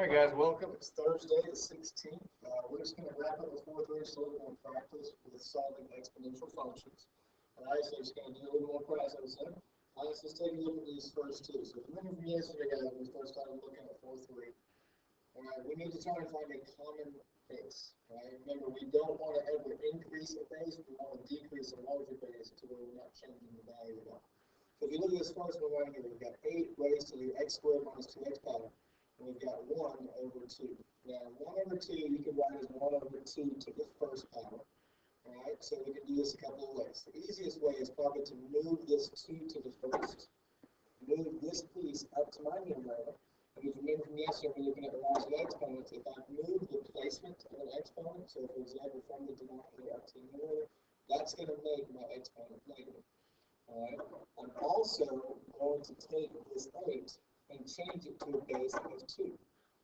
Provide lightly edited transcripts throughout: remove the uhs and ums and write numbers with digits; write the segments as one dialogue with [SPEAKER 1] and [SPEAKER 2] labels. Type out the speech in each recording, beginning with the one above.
[SPEAKER 1] All right, guys, welcome. It's Thursday, the 16th. We're just going to wrap up the fourth grade so we're going to practice with solving exponential functions. All right, so just going to do a little more process here. All right, so let's take a look at these first two. So remember from yesterday, guys, when we first started looking at fourth grade, all right, we need to try and find a common base. All right, remember, we don't want to ever increase a base. We want to decrease a larger base to where we're not changing the value at all. So if you look at this first one right here, we've got 8 raised to the x squared minus 2x power. And we've got 1 over 2. Now, 1 over 2 you can write as 1 over 2 to the first power. All right, so we can do this a couple of ways. The easiest way is probably to move this 2 to the first, move this piece up to my numerator. And if you remember from yesterday, we're looking at the loss of exponents. If I move the placement of an exponent, so for example, from the denominator up to the numerator, that's going to make my exponent negative. All right, I'm also going to take this 8 and change it to a base of 2.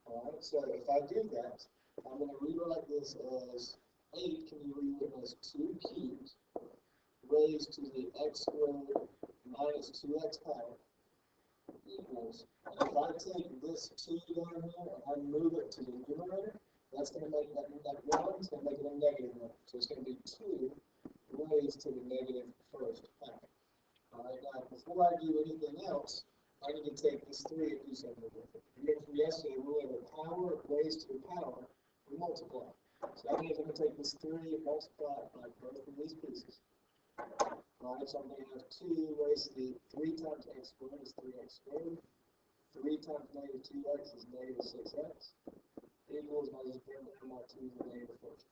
[SPEAKER 1] All right, so if I do that, I'm going to rewrite this as 8 can be rewritten as 2 cubed raised to the x squared minus 2x power equals, if I take this 2 down here and I move it to the numerator, that's going to make that 1, it's going to make it a negative 1. So it's going to be 2 raised to the negative first power. All right, now before I do anything else, I need to take this 3 and do something with it. Remember from yesterday, we have a power raised to a power, we multiply. So that means I'm going to take this 3 and multiply it by both of these pieces. Alright, so I'm going to have 2 raised to the 3 times x squared is 3x squared. 3 times negative 2x is negative 6x. Equals, and I just bring down my 2 to the negative portion.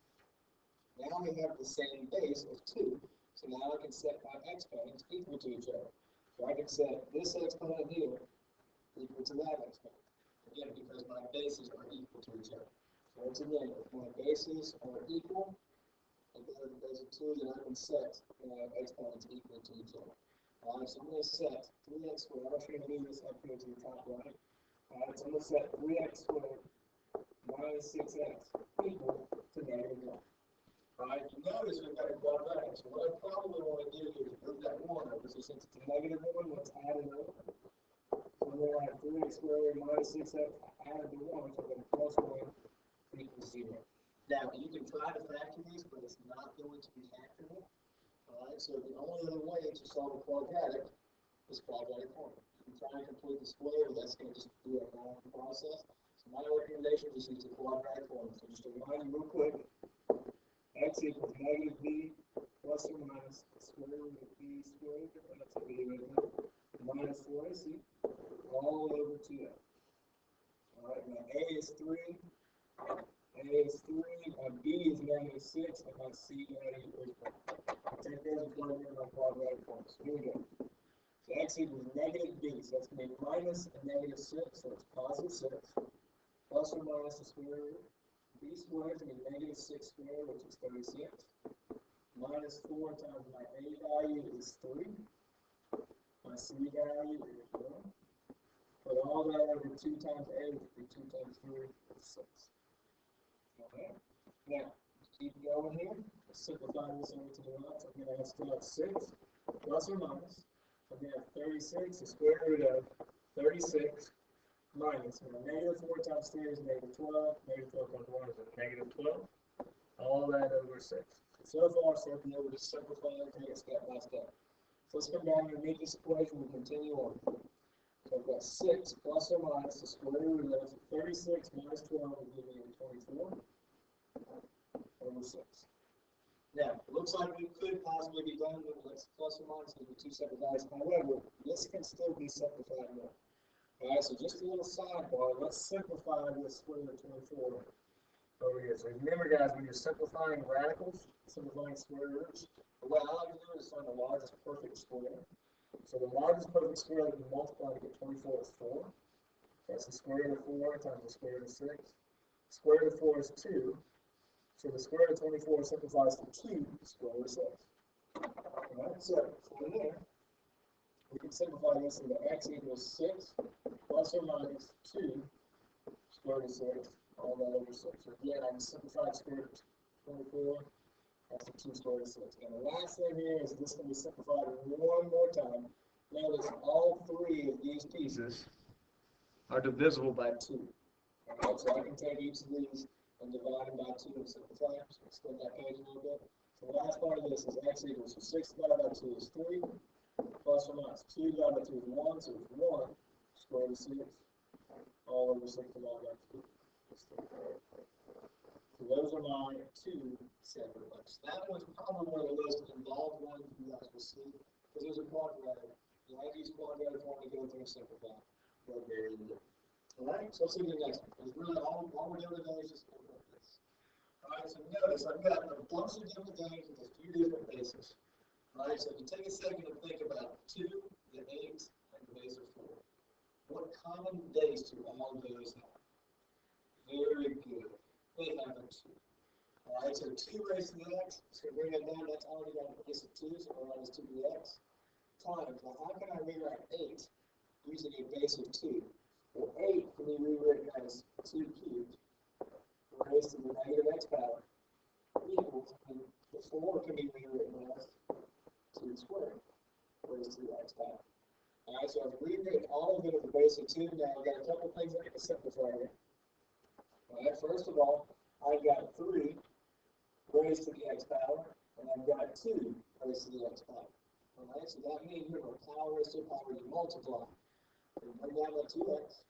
[SPEAKER 1] Now we have the same base of 2. So now I can set my exponents equal to each other. So I can set this exponent here equal to that exponent. Again, because my bases are equal to each other. So once again, if my bases are equal, and the base of 2, then I can set my exponents equal to each other. Alright, so I'm going to set 3x squared. I'm actually going to move this up here to the top right. Alright, so I'm going to set 3x squared minus 6x equal to negative 1. Alright, you notice we've got a quadratic. So what I probably want to do is move that 1 over. So since it's a negative 1, let's add it over. So we're going to have 3x squared minus 6x added to 1, so then plus 1 equals 0. Now, you can try to factor these, but it's not going to be factorable. Alright, so the only other way to solve a quadratic is quadratic formula. You can try and complete the square, but that's going to just be a long process. So my recommendation is just use the quadratic formula. So just to remind you real quick, x equals negative b plus or minus the square root of b squared, that's a b right now, minus 4ac, all over 2a. Alright, now a is 3, my b is negative 6, and my c value is 1. Take those and plug in my quadratic formula. So here we go. So x equals negative b, so that's going to be minus a negative 6, so it's positive 6, plus or minus the square root. B squared is going to be negative 6 squared, which is 36, minus 4 times my A value is 3, my C value is 1. Put all that over 2 times A, which would be 2 times 3 is 6. Okay, now, keep going here. Let's simplify this over to the right. So I'm going to have still have 6 plus or minus. I'm going to have 36, the square root of 36. Minus, negative 4 times 3 is negative 12, negative 12 times 1 is a negative 12, all that over 6. So far, so be able to simplify and take it step by step. So let's come down and make this equation and continue on. So I've got 6 plus or minus the square root of 36 minus 12 will give me 24 over 6. Now, it looks like we could possibly be done with this plus or minus with 2 separate values. However, this can still be simplified more. Alright, so just a little sidebar, let's simplify this square root of 24 over here. So remember guys, when you're simplifying radicals, simplifying square roots, what I like to do is find the largest perfect square. So the largest perfect square that you multiply to get 24 is 4. That's the square root of 4 times the square root of 6. Square root of 4 is 2. So the square root of 24 simplifies to 2 square root of 6. Alright, so from there, we can simplify this into x equals 6 plus or minus 2 square root of 6, all that over 6. So again, I can simplify square root of 24, that's the 2 square root of 6. And the last thing here is this can be simplified one more time. Notice all 3 of these pieces are divisible by 2. Alright, so I can take each of these and divide them by 2 and simplify them. So let's flip that page a little bit. So the last part of this is x equals, so 6 divided by 2 is 3, plus or minus 2 divided by 2 is 1, so it's 1 square root of 6, all over 6 divided by 2. So those are my 2 separate ones. That one's probably one of the most involved ones you guys will see, because there's a quadratic. You like use quadratic form to go through and simplify. Very good. Alright, so let's see the next one. Because really all we're doing today is just looking at this. Alright, so notice I've got a bunch of different things with a few different bases. Alright, so if you take a second to think about 2, the 8, and the base of 4. What common base do all of those have? Very good. They have a 2. Alright, so 2 raised to the x, so bring it down, that's already got a base of 2, so we'll write as 2dx. Times, well how can I rewrite 8 using a base of 2? Well, 8 can be rewritten as 2 cubed raised to the negative x power equals, and the 4 can be rewritten as 2 squared raised to the x power. Alright, so I've rewritten all of it at the base of 2. Now I've got a couple things I need to simplify here. Alright, first of all, I've got 3 raised to the x power, and I've got 2 raised to the x power. Alright, so that means you're going to power raised to the power, you multiply. So bring down that 2x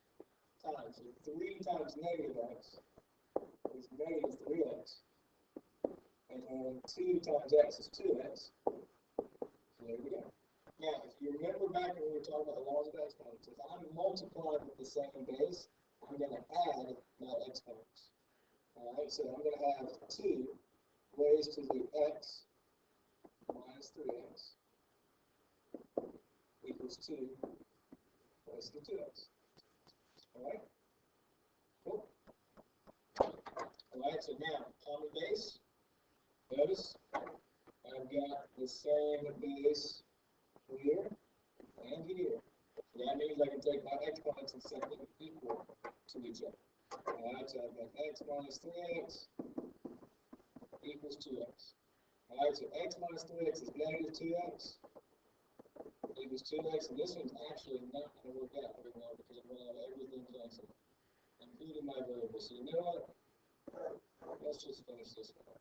[SPEAKER 1] times. So 3 times negative x is negative 3x. And then 2 times x is 2x. So there we go. Now, if you remember back when we were talking about the laws of exponents, if I'm multiplying with the same base, I'm going to add my exponents. Alright, so I'm going to have 2 raised to the x minus 3x equals 2 raised to 2x. Alright? Cool. Alright, so now, common base. Notice, I've got the same base here and here. So that means I can take my exponents and set them equal to each other. Alright, so I've got x minus 3x equals 2x. Alright, so x minus 3x is negative 2x equals 2x, and this one's actually not going to work out very well because I'm going to have everything canceled, including my variables. So you know what? Let's just finish this one.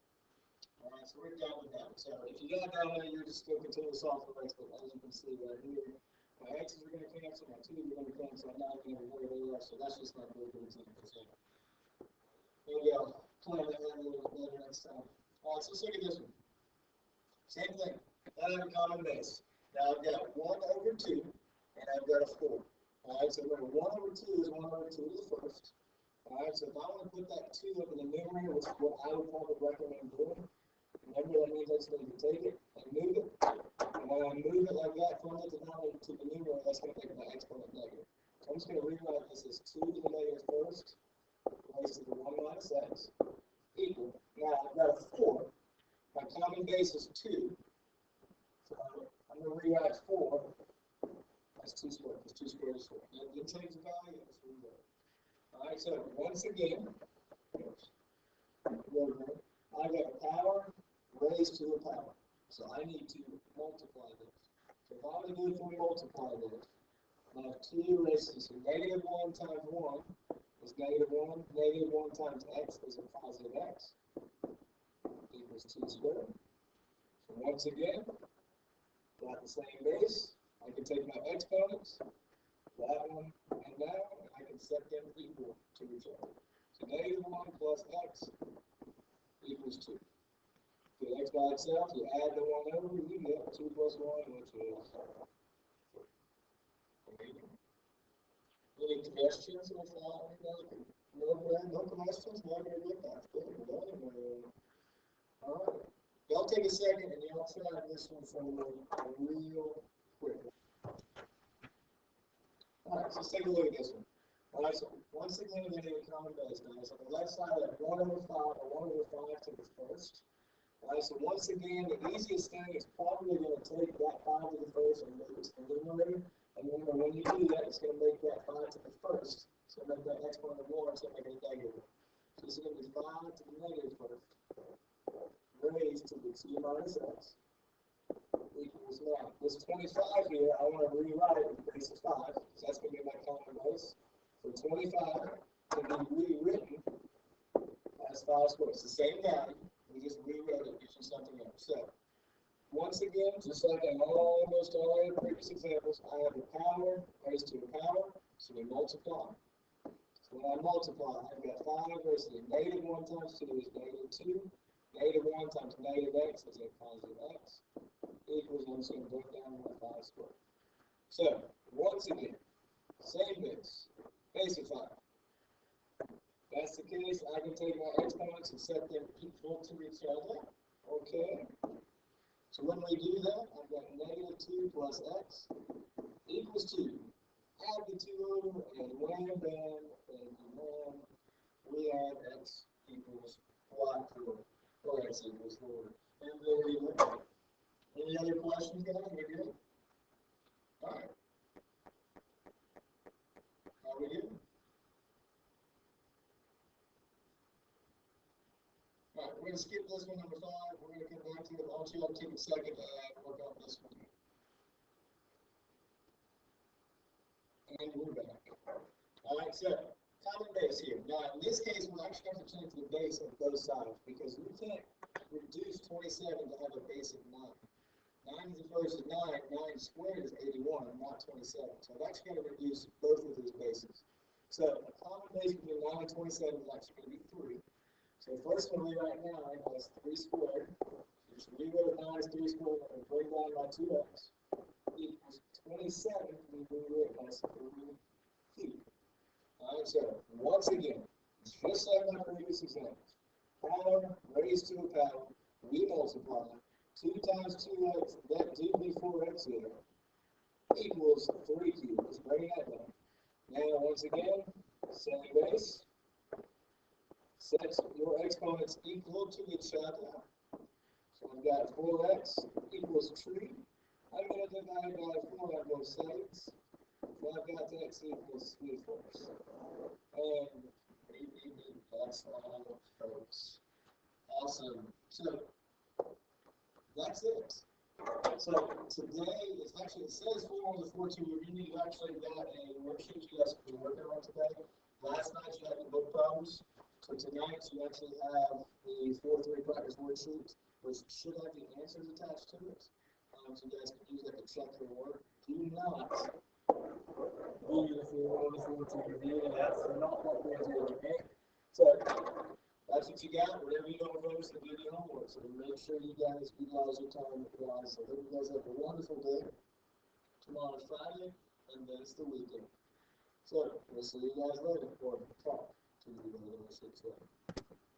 [SPEAKER 1] Alright, so we're done with that. So if you got down there, you're just going to continue to solve for x, but as you can see right here, my x's are going to cancel, my 2's are going to cancel, I'm not going to worry about that, so that's just not very good example. So maybe I'll plan that out a little bit better next time. Alright, so let's look at this one. Same thing. I have a common base. Now I've got 1 over 2, and I've got a 4. Alright, so remember 1 over 2 is 1 over 2 to the first. Alright, so if I want to put that 2 up in the numerator, which is what I would probably recommend doing, remember that means I just need to take it and move it. And when I move it like that from the denominator to the numerator, that's going to make my exponent negative. So I'm just going to rewrite this as 2 to the negative first, raised to the 1 minus x, equal. Now I've got a 4. My common base is 2. So I'm going to rewrite 4 as 2 squared, because 2 squared is 4. And it changes the value, that's what we do. Alright, so once again, I got a power raised to a power. So I need to multiply this. So if I'm going to do it for multiply this, I have 2 raised to, so negative 1 times 1 is negative 1. Negative 1 times x is a positive x equals 2 squared. So once again, got the same base. I can take my exponents, that one and that one, and I can set them equal to each other. So negative 1 plus x equals 2. Get x by itself, you add the 1 over, you get 2 plus 1, which is 4. Any questions so far? No questions? Not going to get that. Alright. Y'all take a second and y'all try this one for me real quick. Alright, so let's take a look at this one. Alright, so once again, we're going to get a common base, guys. On the left side, I have 1 over 5, or 1 over 5 to the first. Alright, so once again, the easiest thing is probably going to take that 5 to the first and move it to the numerator. And then when you do that, it's going to make that 5 to the first. So make that exponent of 1, so make it a negative. So this is going to be 5 to the negative first, raised to the 2 minus x equals now. This 25 here, I want to rewrite it with the base of 5, because that's going to be my common base. So 25 to be rewritten as 5 squared. It's the same value, we just rewrote it using something else. So, once again, just like in almost all the previous examples, I have a power raised to a power, so we multiply. So when I multiply, I've got 5 raised to the negative 1 times 2 is negative 2. Negative 1 times negative x is a positive x. Equals, I'm just going to break down my 5 squared. So, once again, same base, base of 5. If that's the case, I can take my exponents and set them equal to each other. Okay. So when we do that, I've got negative 2 plus x equals 2. Add the 2 over, and wham, bam, and wham, we have x equals y 4, or x equals 4. And there we go. Any other questions, guys? We're good? Alright. Are we good? Alright, we're going to skip this one, number 5. We're going to come back to it. I want you all to take a second and work on this one. And we're back. Alright, so common base here. Now, in this case, we're actually going to change the base of both sides because we can't reduce 27 to have a base of 9. 9 is the first of 9. 9 squared is 81, not 27. So I'm actually going to reduce both of these bases. So a common base between 9 and 27 is actually going to be 3. So first one we write 9 as 3 squared. Just rewrote 9 as 3 squared and bring down my 2x equals 27. We rewrote as 3 cubed. Alright, so once again, just like my previous example, power raised to a power, we multiply 2 times 2x, that do be 4x here, equals 3 cubed. Let's bring that down. Now, once again, same base. Set your exponents equal to each other. So I've got 4x equals 3. I'm going to divide by 4 on both sides. So I've got x equals 3/4. And that's all, folks. Awesome. So that's it. So today, it's actually, it says 4 on the 4-2 review. You actually got a worksheet you guys can be working on today. Last night you had the book problems. So tonight you actually have the 4-3 practice worksheet, which should have the answers attached to it. So you guys can use that to check your work. Do not do the 4 on the 4-2 review. That's not what we're doing, okay? So that's what you got. Whatever you don't focus to do the homework. So make sure you guys utilize your time, guys. So hope you guys have a wonderful day. Tomorrow's Friday, and then it's the weekend. So we'll see you guys later, or talk to you later, I should say.